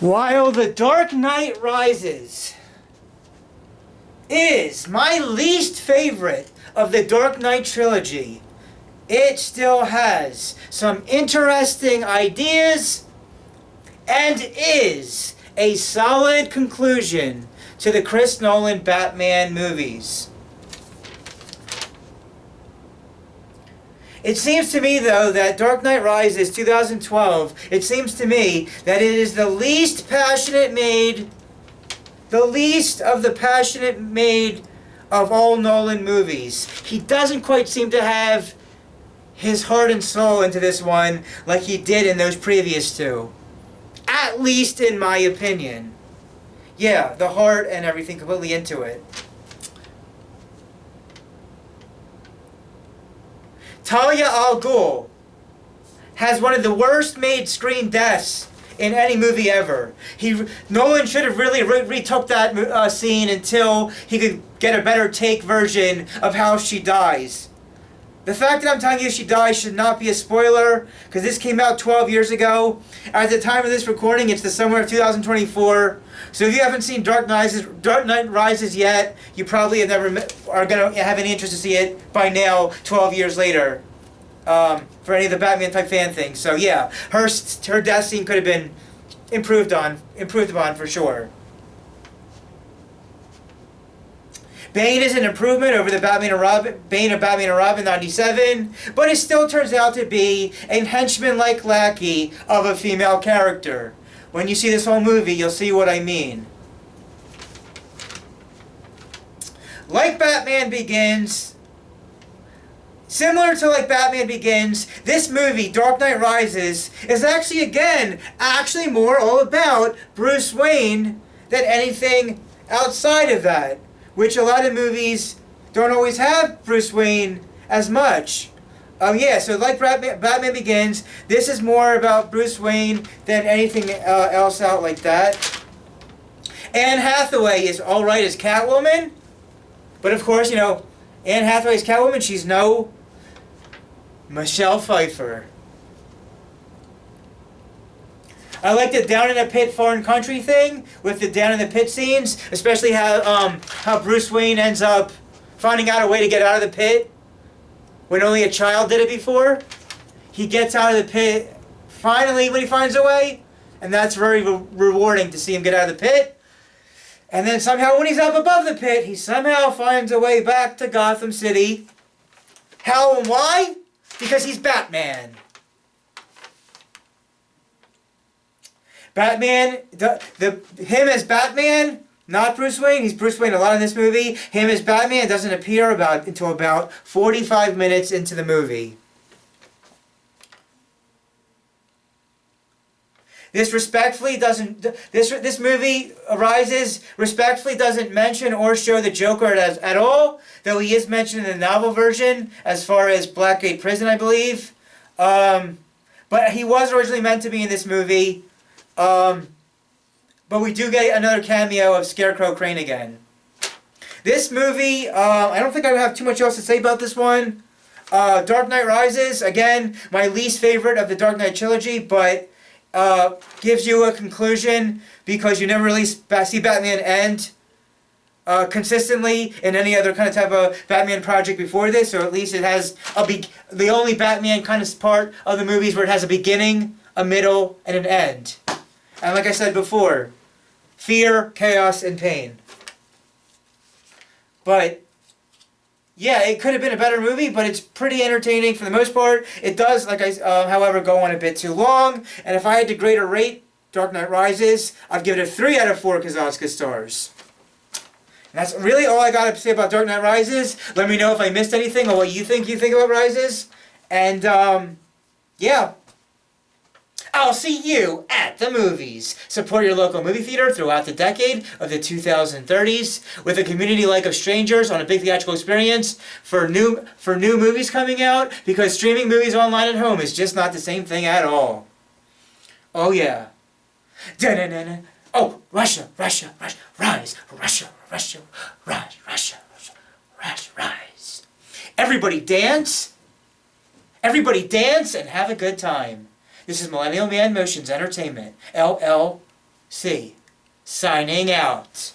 While The Dark Knight Rises is my least favorite of the Dark Knight trilogy, it still has some interesting ideas and is a solid conclusion to the Chris Nolan Batman movies. It seems to me, though, that Dark Knight Rises 2012, it seems to me that it is the least passionate made, the least of the passionate made of all Nolan movies. He doesn't quite seem to have his heart and soul into this one like he did in those previous two. At least in my opinion. Yeah, the heart and everything completely into it. Talia al Ghul has one of the worst made screen deaths in any movie ever. Nolan should have really retook that scene until he could get a better take version of how she dies. The fact that I'm telling you she dies should not be a spoiler, because this came out 12 years ago. At the time of this recording, it's the summer of 2024. So if you haven't seen Dark Knight Rises yet, you probably are going to have any interest to see it by now, 12 years later, for any of the Batman type fan things. So yeah, her death scene could have been improved upon for sure. Bane is an improvement over the Bane of Batman and Robin 97, but it still turns out to be a henchman-like lackey of a female character. When you see this whole movie, you'll see what I mean. Like Batman Begins, similar to like Batman Begins, this movie, Dark Knight Rises, is actually more all about Bruce Wayne than anything outside of that. Which a lot of movies don't always have Bruce Wayne as much. So like Batman Begins, this is more about Bruce Wayne than anything else out like that. Anne Hathaway is alright as Catwoman, but of course, Anne Hathaway as Catwoman, she's no Michelle Pfeiffer. I like the down in the pit foreign country thing with the down in the pit scenes, especially how Bruce Wayne ends up finding out a way to get out of the pit when only a child did it before. He gets out of the pit finally when he finds a way, and that's very rewarding to see him get out of the pit. And then somehow when he's up above the pit, he somehow finds a way back to Gotham City. How and why? Because he's Batman. Batman, him as Batman, not Bruce Wayne. He's Bruce Wayne a lot in this movie. Him as Batman doesn't appear until about 45 minutes into the movie. This movie Rises respectfully doesn't mention or show the Joker at all, though he is mentioned in the novel version as far as Blackgate Prison, I believe. But he was originally meant to be in this movie. But we do get another cameo of Scarecrow Crane again. This movie, I don't think I have too much else to say about this one. Dark Knight Rises, again, my least favorite of the Dark Knight trilogy, but gives you a conclusion because you never really see Batman end consistently in any other kind of type of Batman project before this, or at least it has the only Batman kind of part of the movies where it has a beginning, a middle, and an end. And like I said before, fear, chaos, and pain. But, yeah, it could have been a better movie, but it's pretty entertaining for the most part. It does, however, go on a bit too long. And if I had to grade or rate Dark Knight Rises, I'd give it a 3 out of 4 Kazaska stars. And that's really all I got to say about Dark Knight Rises. Let me know if I missed anything or what you think about Rises. And, yeah. I'll see you at the movies. Support your local movie theater throughout the decade of the 2030s with a community like of strangers on a big theatrical experience for new movies coming out, because streaming movies online at home is just not the same thing at all. Oh yeah. Da-na-na-na. Oh, Russia, rise. Russia, rise. Everybody dance and have a good time. This is Millennial Man Motions Entertainment, LLC. C. Signing out.